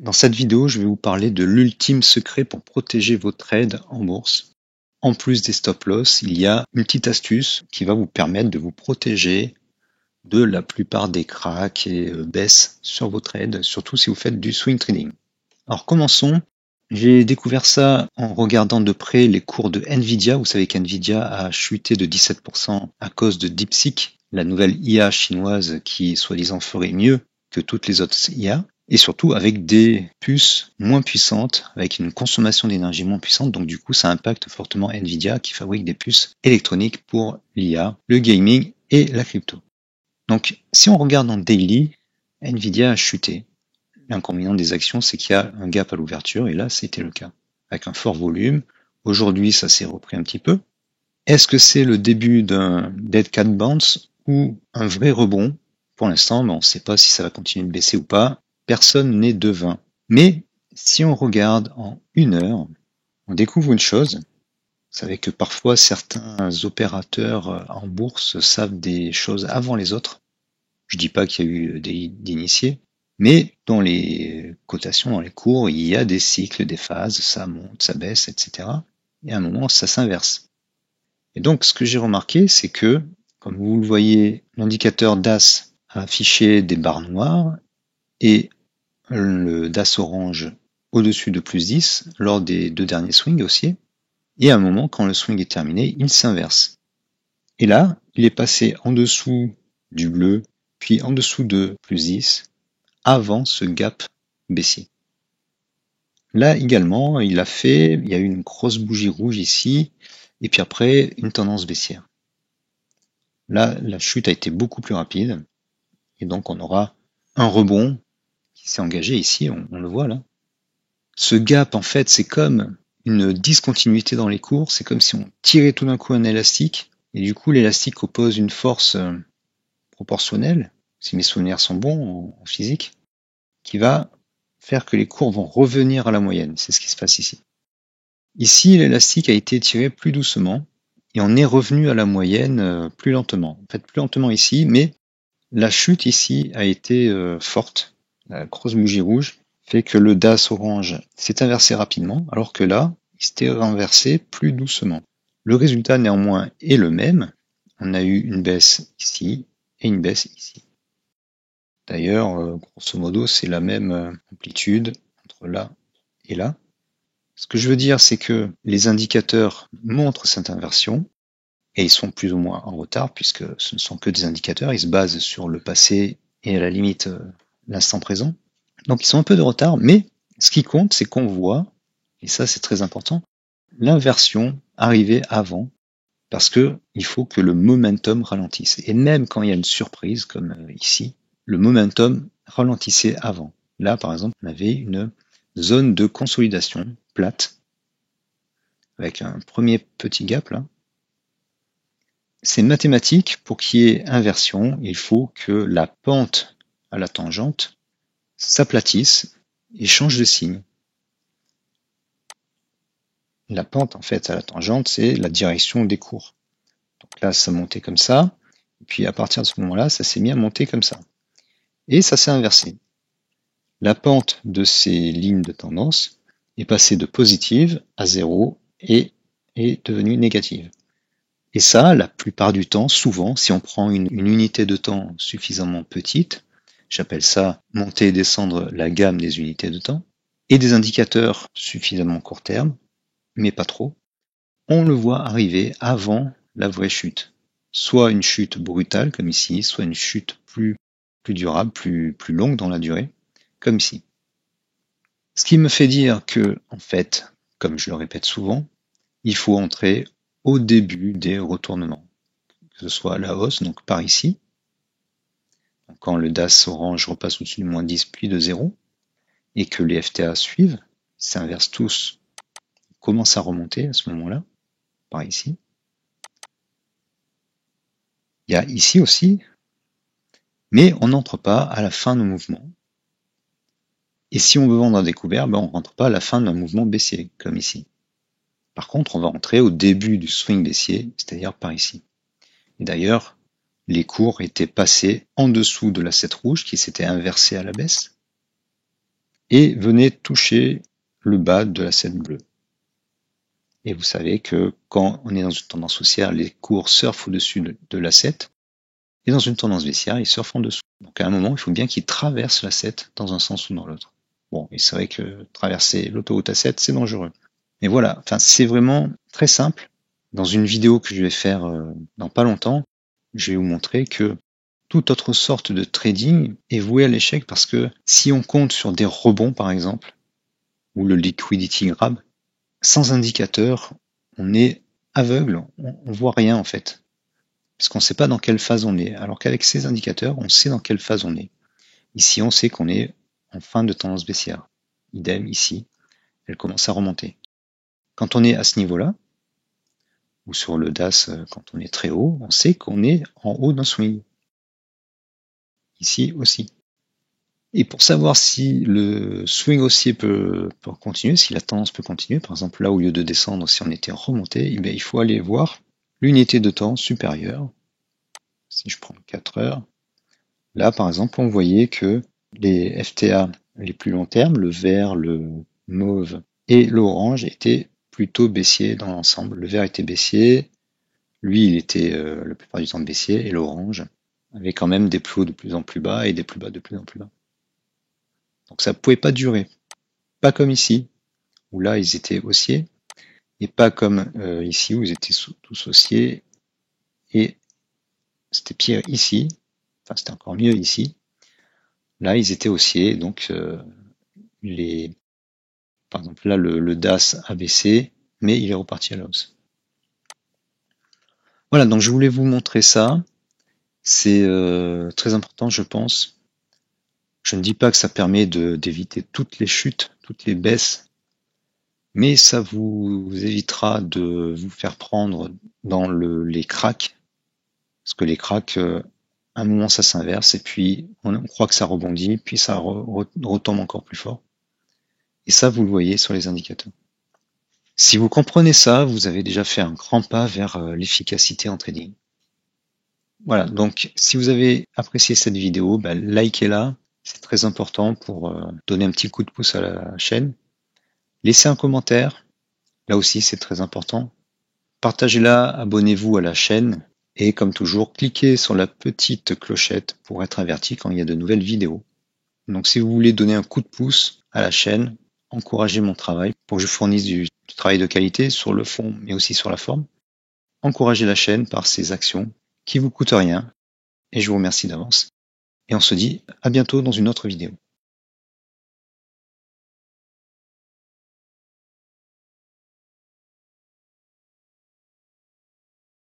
Dans cette vidéo, je vais vous parler de l'ultime secret pour protéger vos trades en bourse. En plus des stop-loss, il y a une petite astuce qui va vous permettre de vous protéger de la plupart des cracks et baisses sur vos trades, surtout si vous faites du swing trading. Alors commençons. J'ai découvert ça en regardant de près les cours de Nvidia. Vous savez qu'Nvidia a chuté de 17% à cause de DeepSeek, la nouvelle IA chinoise qui soi-disant ferait mieux que toutes les autres IA. Et surtout avec des puces moins puissantes, avec une consommation d'énergie moins puissante. Donc du coup, ça impacte fortement Nvidia qui fabrique des puces électroniques pour l'IA, le gaming et la crypto. Donc si on regarde en daily, Nvidia a chuté. L'inconvénient des actions, c'est qu'il y a un gap à l'ouverture, et là, c'était le cas, avec un fort volume. Aujourd'hui, ça s'est repris un petit peu. Est-ce que c'est le début d'un dead cat bounce ou un vrai rebond? Pour l'instant, on ne sait pas si ça va continuer de baisser ou pas. Personne n'est devin. Mais si on regarde en 1 heure, on découvre une chose. Vous savez que parfois, certains opérateurs en bourse savent des choses avant les autres. Je dis pas qu'il y a eu d'initiés, mais dans les cotations, dans les cours, il y a des cycles, des phases, ça monte, ça baisse, etc. Et à un moment, ça s'inverse. Et donc, ce que j'ai remarqué, c'est que, comme vous le voyez, l'indicateur DAS a affiché des barres noires et le DAS orange au-dessus de plus 10 lors des 2 derniers swings haussiers. Et à un moment, quand le swing est terminé, il s'inverse. Et là, il est passé en dessous du bleu, puis en dessous de plus 10, avant ce gap baissier. Là également, il y a eu une grosse bougie rouge ici, et puis après, une tendance baissière. Là, la chute a été beaucoup plus rapide, et donc on aura un rebond qui s'est engagé ici, on le voit là. Ce gap, en fait, c'est comme une discontinuité dans les cours, c'est comme si on tirait tout d'un coup un élastique, et du coup l'élastique oppose une force proportionnelle, si mes souvenirs sont bons en physique, qui va faire que les cours vont revenir à la moyenne. C'est ce qui se passe ici. Ici, l'élastique a été tiré plus doucement et on est revenu à la moyenne plus lentement. En fait, plus lentement ici, mais la chute ici a été forte. La grosse bougie rouge fait que le DAS orange s'est inversé rapidement, alors que là, il s'était renversé plus doucement. Le résultat néanmoins est le même. On a eu une baisse ici et une baisse ici. D'ailleurs, grosso modo, c'est la même amplitude entre là et là. Ce que je veux dire, c'est que les indicateurs montrent cette inversion, et ils sont plus ou moins en retard, puisque ce ne sont que des indicateurs, ils se basent sur le passé et à la limite l'instant présent. Donc ils sont un peu de retard, mais ce qui compte, c'est qu'on voit, et ça c'est très important, l'inversion arriver avant, parce que il faut que le momentum ralentisse. Et même quand il y a une surprise, comme ici, le momentum ralentissait avant. Là, par exemple, on avait une zone de consolidation plate, avec un premier petit gap là. C'est mathématique, pour qu'il y ait inversion, il faut que la pente à la tangente s'aplatisse et change de signe. La pente, en fait, à la tangente, c'est la direction des cours. Donc là, ça montait comme ça, et puis à partir de ce moment-là, ça s'est mis à monter comme ça. Et ça s'est inversé. La pente de ces lignes de tendance est passée de positive à 0 et est devenue négative. Et ça, la plupart du temps, souvent, si on prend une unité de temps suffisamment petite, j'appelle ça monter et descendre la gamme des unités de temps, et des indicateurs suffisamment court terme, mais pas trop, on le voit arriver avant la vraie chute. Soit une chute brutale, comme ici, soit une chute plus durable, plus longue dans la durée, comme ici. Ce qui me fait dire que, en fait, comme je le répète souvent, il faut entrer au début des retournements, que ce soit à la hausse, donc par ici, quand le DAS orange repasse au-dessus du moins 10 puis de 0, et que les FTA suivent, s'inversent tous, commencent à remonter à ce moment-là, par ici. Il y a ici aussi, mais on n'entre pas à la fin d'un mouvement. Et si on veut vendre à découvert, on ne rentre pas à la fin d'un mouvement baissier, comme ici. Par contre, on va entrer au début du swing baissier, c'est-à-dire par ici. Et d'ailleurs, les cours étaient passés en dessous de la 7 rouge qui s'était inversée à la baisse. et venez toucher le bas de l'asset bleu. Et vous savez que quand on est dans une tendance haussière, les cours surfent au-dessus de l'asset, et dans une tendance baissière, ils surfent en dessous. Donc à un moment, il faut bien qu'ils traversent l'asset dans un sens ou dans l'autre. Bon, et c'est vrai que traverser l'autoroute asset, c'est dangereux. Mais voilà, enfin, c'est vraiment très simple. Dans une vidéo que je vais faire dans pas longtemps, je vais vous montrer que toute autre sorte de trading est voué à l'échec parce que si on compte sur des rebonds, par exemple, ou le liquidity grab, sans indicateur, on est aveugle, on voit rien en fait. Parce qu'on ne sait pas dans quelle phase on est. Alors qu'avec ces indicateurs, on sait dans quelle phase on est. Ici, on sait qu'on est en fin de tendance baissière. Idem ici, elle commence à remonter. Quand on est à ce niveau-là, ou sur le DAS quand on est très haut, on sait qu'on est en haut d'un swing. Ici aussi. Et pour savoir si le swing haussier peut continuer, si la tendance peut continuer, par exemple là au lieu de descendre, si on était remonté, eh bien, il faut aller voir l'unité de temps supérieure. Si je prends 4 heures, là par exemple on voyait que les FTA les plus long terme, le vert, le mauve et l'orange étaient plutôt baissiers dans l'ensemble. Le vert était baissier, lui il était la plupart du temps baissier, et l'orange avait quand même des plus hauts de plus en plus bas et des plus bas de plus en plus bas. Donc ça ne pouvait pas durer. Pas comme ici, où là ils étaient haussiers, et pas comme ici où ils étaient tous haussiers, et c'était pire ici, enfin c'était encore mieux ici. Là ils étaient haussiers, donc par exemple là le DAS a baissé, mais il est reparti à la hausse. Voilà, donc je voulais vous montrer ça. C'est très important, je pense. Je ne dis pas que ça permet d'éviter toutes les chutes, toutes les baisses, mais ça vous évitera de vous faire prendre dans les cracks, parce que les cracks, à un moment ça s'inverse, et puis on croit que ça rebondit, puis ça retombe encore plus fort. Et ça, vous le voyez sur les indicateurs. Si vous comprenez ça, vous avez déjà fait un grand pas vers l'efficacité en trading. Voilà, donc si vous avez apprécié cette vidéo, likez-la, c'est très important pour donner un petit coup de pouce à la chaîne. Laissez un commentaire, là aussi c'est très important. Partagez-la, abonnez-vous à la chaîne et comme toujours, cliquez sur la petite clochette pour être averti quand il y a de nouvelles vidéos. Donc si vous voulez donner un coup de pouce à la chaîne, encouragez mon travail pour que je fournisse du travail de qualité sur le fond mais aussi sur la forme. Encouragez la chaîne par ces actions qui vous coûtent rien et je vous remercie d'avance. Et on se dit à bientôt dans une autre vidéo.